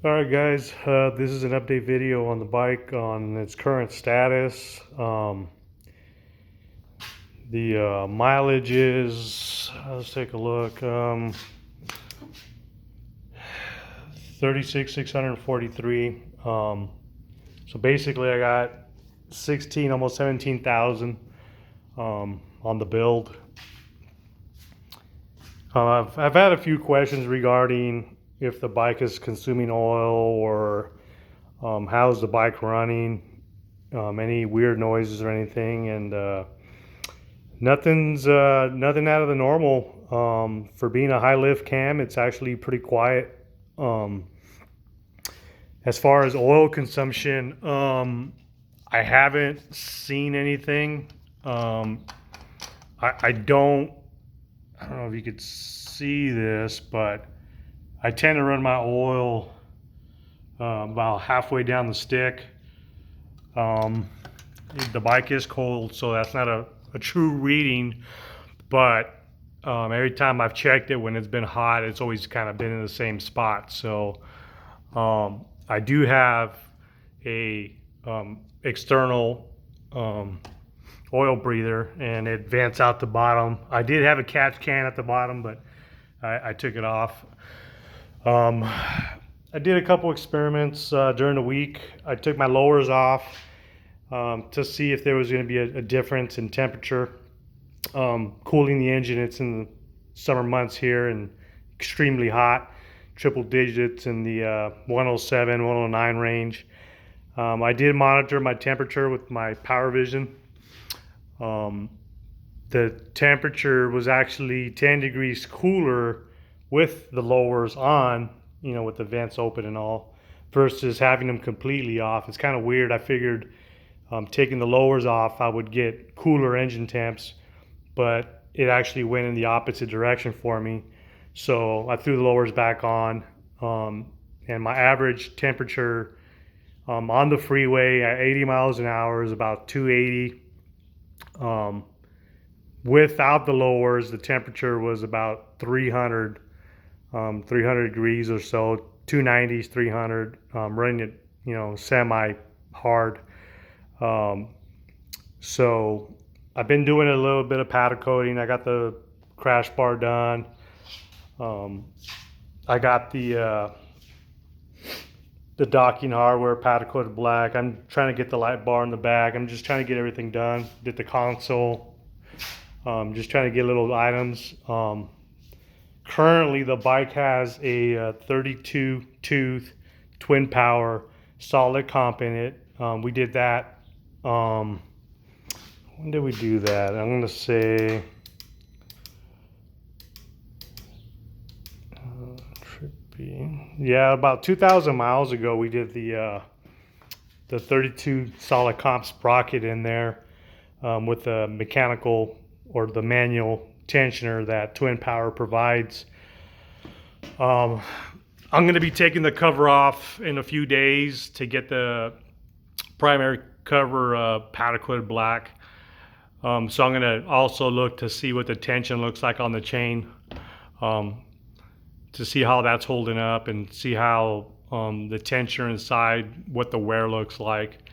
Alright guys, this is an update video on the bike on its current status. The mileage is, let's take a look, 36,643. So basically I got 16, almost 17,000 on the build. I've had a few questions regarding if the bike is consuming oil or how's the bike running, any weird noises or anything, and nothing out of the normal. For being a high lift cam, it's actually pretty quiet. As far as oil consumption, I haven't seen anything. I don't know if you could see this, but I tend to run my oil about halfway down the stick. The bike is cold, so that's not a true reading, but every time I've checked it when it's been hot, it's always kind of been in the same spot. So I do have a external oil breather, and it vents out the bottom. I did have a catch can at the bottom, but I took it off. I did a couple experiments during the week. I took my lowers off to see if there was going to be a difference in temperature. Cooling the engine, it's in the summer months here and extremely hot, triple digits in the 107, 109 range. I did monitor my temperature with my power vision. The temperature was actually 10 degrees cooler with the lowers on, with the vents open and all, versus having them completely off. It's kind of weird. I figured taking the lowers off, I would get cooler engine temps, but it actually went in the opposite direction for me. So I threw the lowers back on, and my average temperature on the freeway at 80 miles an hour is about 280. Without the lowers, the temperature was about 300 degrees or so, 290s, 300, running it, semi hard. So I've been doing a little bit of powder coating. I got the crash bar done. I got the docking hardware powder coated black. I'm trying to get the light bar in the back. I'm just trying to get everything done. Did the console. Just trying to get little items. Currently, the bike has a 32 tooth twin power solid comp in it. We did that. When did we do that? I'm going to say yeah, about 2,000 miles ago we did the 32 solid comp sprocket in there with the mechanical or the manual tensioner that twin power provides. I'm going to be taking the cover off in a few days to get the primary cover powder coated black. So I'm going to also look to see what the tension looks like on the chain, to see how that's holding up and see how the tensioner inside, what the wear looks like.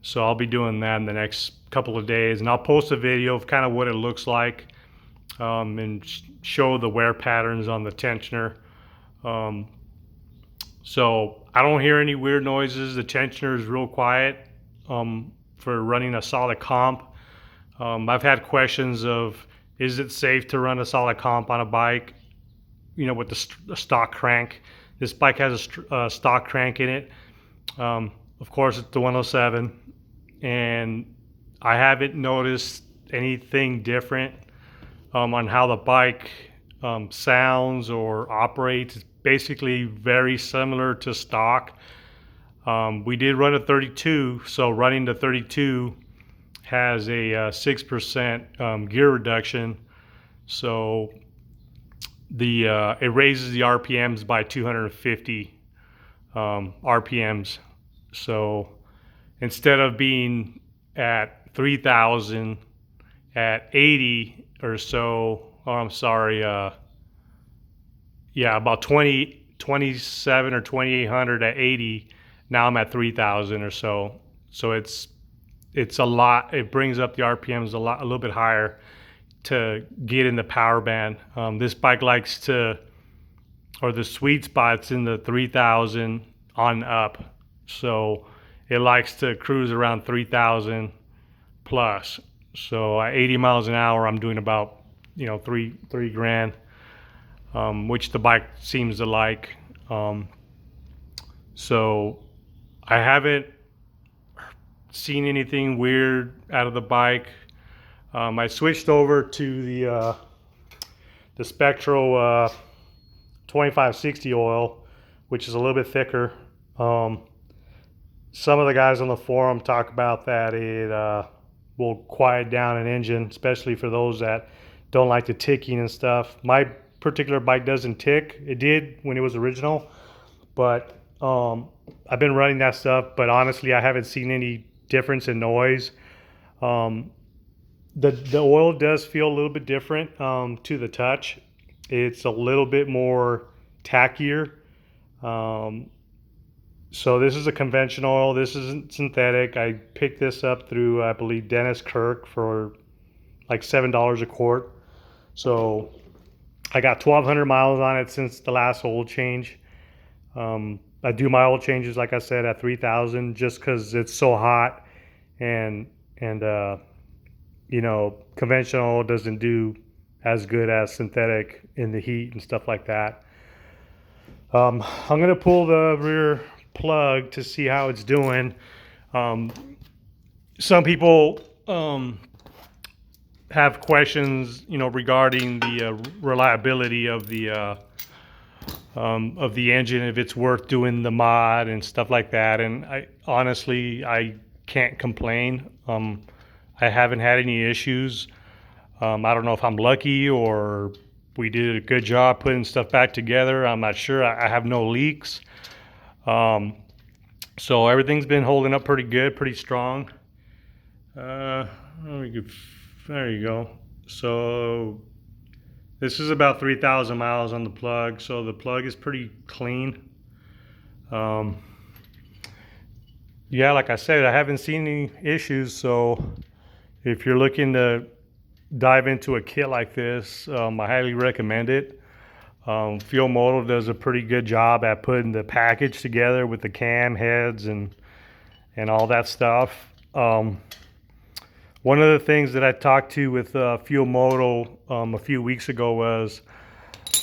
So I'll be doing that in the next couple of days, and I'll post a video of kind of what it looks like, and show the wear patterns on the tensioner. So I don't hear any weird noises. The tensioner is real quiet for running a solid comp. I've had questions of, is it safe to run a solid comp on a bike, with the stock crank? This bike has a stock crank in it. Of course, it's the 107, and I haven't noticed anything different on how the bike sounds or operates. It's basically very similar to stock. We did run a 32, so running the 32 has a 6% gear reduction, so it raises the RPMs by 250 RPMs. So instead of being at 3,000 at 80 or so, about 20 27 or 2800 at 80. Now I'm at 3000 or so. So it's a lot. It brings up the RPMs a little bit higher to get in the power band. This bike likes to, or the sweet spot's in the 3000 on up. So it likes to cruise around 3000 plus. So at 80 miles an hour, I'm doing about, three grand, which the bike seems to like. So I haven't seen anything weird out of the bike. I switched over to the Spectral 2560 oil, which is a little bit thicker. Some of the guys on the forum talk about that it will quiet down an engine, especially for those that don't like the ticking and stuff. My particular bike doesn't tick. It did when it was original, but I've been running that stuff, but honestly I haven't seen any difference in noise. The oil does feel a little bit different to the touch. It's a little bit more tackier. So this is a conventional oil. This isn't synthetic. I picked this up through, I believe, Dennis Kirk for like $7 a quart. So I got 1,200 miles on it since the last oil change. I do my oil changes, like I said, at 3,000 just because it's so hot, and conventional oil doesn't do as good as synthetic in the heat and stuff like that. I'm gonna pull the rear plug to see how it's doing. Some people have questions, regarding the reliability of the engine, if it's worth doing the mod and stuff like that. And I can't complain. I haven't had any issues. I don't know if I'm lucky or we did a good job putting stuff back together. I'm not sure. I have no leaks. So everything's been holding up pretty good, pretty strong. There you go. So this is about 3,000 miles on the plug. So the plug is pretty clean. Yeah, like I said, I haven't seen any issues. So if you're looking to dive into a kit like this, I highly recommend it. Fuel Moto does a pretty good job at putting the package together with the cam heads and all that stuff. One of the things that I talked to with Fuel Moto a few weeks ago was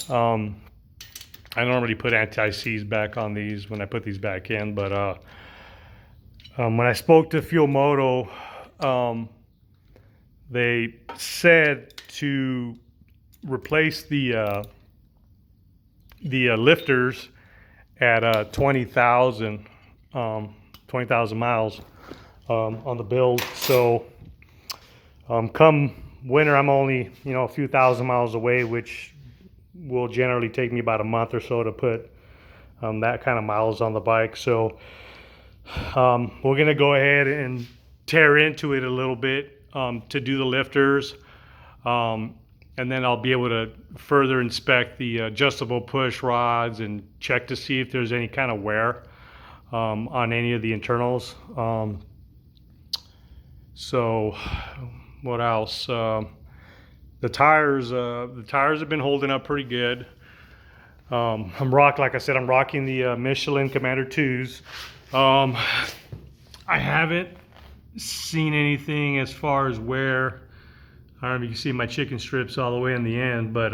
I normally put anti-seize back on these when I put these back in, but when I spoke to Fuel Moto, they said to replace the lifters at 20,000 miles on the build. So come winter, I'm only a few thousand miles away, which will generally take me about a month or so to put that kind of miles on the bike. So we're gonna go ahead and tear into it a little bit to do the lifters, and then I'll be able to further inspect the adjustable push rods and check to see if there's any kind of wear on any of the internals. So what else? The tires have been holding up pretty good. Like I said, I'm rocking the Michelin Commander 2s. I haven't seen anything as far as wear. I don't know if you can see my chicken strips all the way in the end, but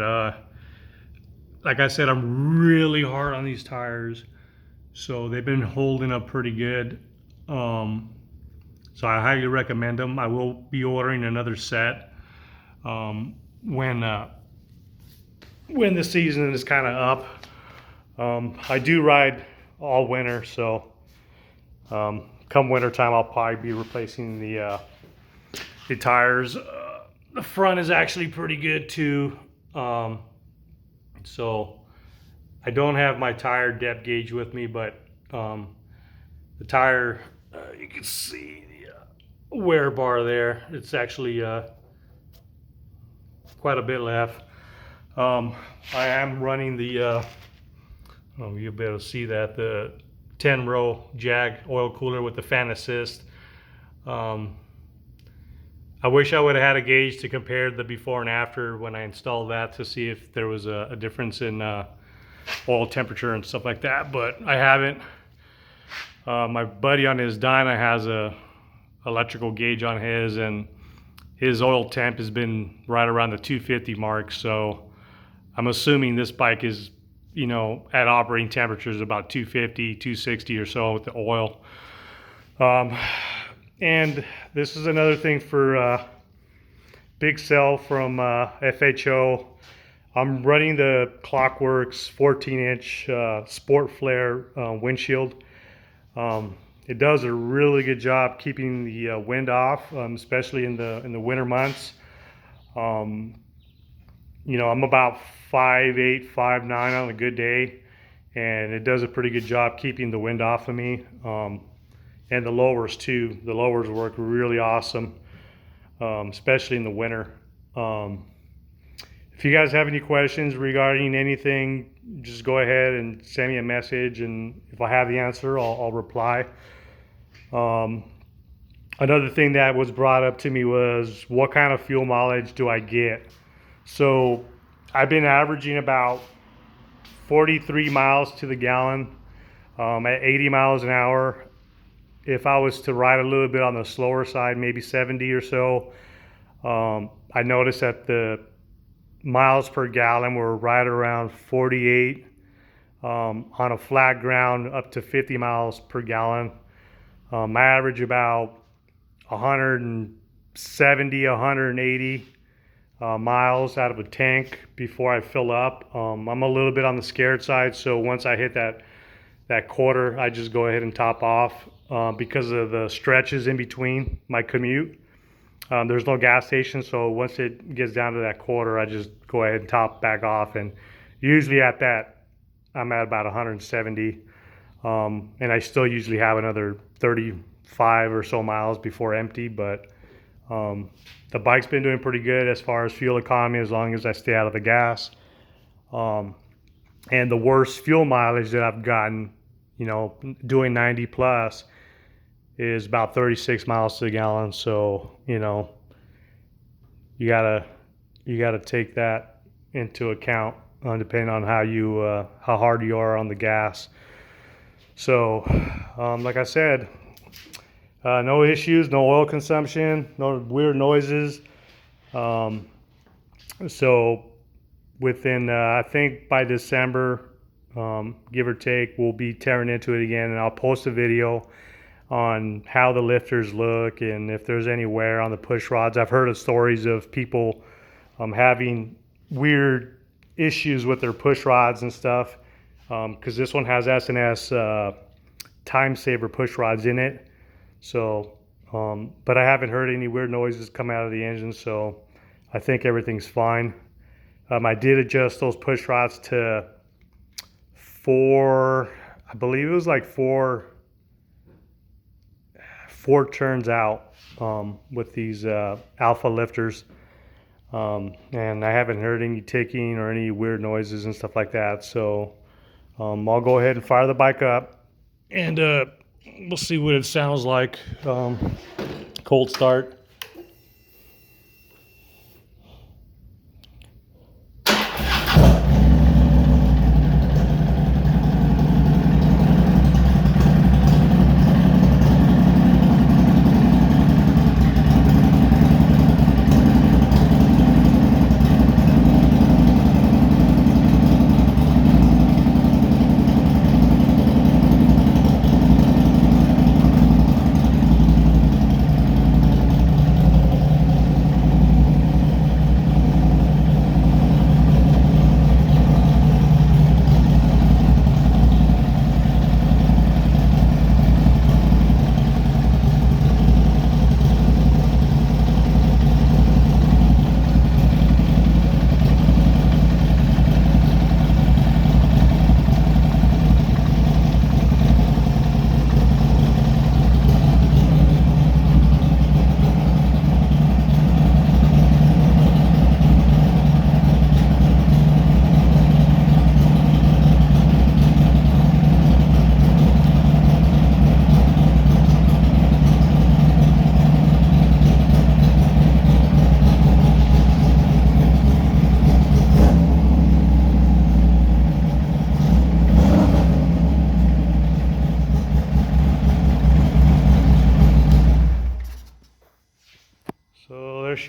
like I said, I'm really hard on these tires, so they've been holding up pretty good. So I highly recommend them. I will be ordering another set when the season is kind of up. I do ride all winter, so come winter time, I'll probably be replacing the tires. The front is actually pretty good too. So I don't have my tire depth gauge with me, but the tire, you can see the wear bar there. It's actually quite a bit left. I am running the, You'll be able to see that the 10-row Jag oil cooler with the fan assist. I wish I would have had a gauge to compare the before and after when I installed that to see if there was a difference in oil temperature and stuff like that, but I haven't. My buddy on his Dyna has a electrical gauge on his, and his oil temp has been right around the 250 mark, so I'm assuming this bike is, you know, at operating temperatures about 250, 260 or so with the oil. And this is another thing for Big Cell from FHO. I'm running the Clockworks 14-inch Sport Flare windshield. It does a really good job keeping the wind off, especially in the winter months. You know, I'm about 5'8", 5'9" on a good day, and it does a pretty good job keeping the wind off of me. And the lowers too. The lowers work really awesome, especially in the winter. If you guys have any questions regarding anything, just go ahead and send me a message, and if I have the answer, I'll reply. Another thing that was brought up to me was, what kind of fuel mileage do I get? So I've been averaging about 43 miles to the gallon at 80 miles an hour. If I was to ride a little bit on the slower side, maybe 70 or so, I noticed that the miles per gallon were right around 48 on a flat ground, up to 50 miles per gallon. I average about 170, 180 miles out of a tank before I fill up. I'm a little bit on the scared side, so once I hit that quarter, I just go ahead and top off because of the stretches in between my commute. There's no gas station, so once it gets down to that quarter, I just go ahead and top back off, and usually at that, I'm at about 170, and I still usually have another 35 or so miles before empty, but the bike's been doing pretty good as far as fuel economy, as long as I stay out of the gas. And the worst fuel mileage that I've gotten, you know, doing 90 plus, is about 36 miles to the gallon. So, you know, you gotta take that into account, depending on how hard you are on the gas. So, like I said, no issues, no oil consumption, no weird noises. So within, I think by December, give or take, we'll be tearing into it again, and I'll post a video on how the lifters look and if there's any wear on the push rods. I've heard of stories of people having weird issues with their push rods and stuff, because this one has S&S time saver push rods in it. So, but I haven't heard any weird noises come out of the engine, so I think everything's fine. I did adjust those push rods to I believe it was like four turns out with these alpha lifters, and I haven't heard any ticking or any weird noises and stuff like that. So I'll go ahead and fire the bike up, and we'll see what it sounds like. Cold start.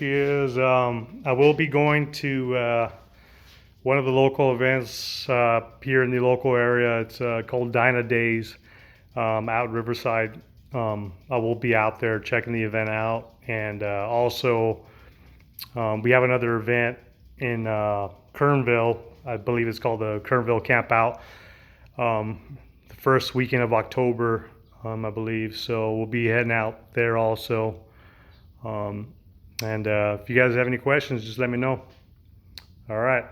she is. I will be going to one of the local events here in the local area. It's called Dinah Days out in Riverside. I will be out there checking the event out, and also we have another event in Kernville. I believe it's called the Kernville Camp Out. The first weekend of October, I believe. So we'll be heading out there also. And if you guys have any questions, just let me know. All right.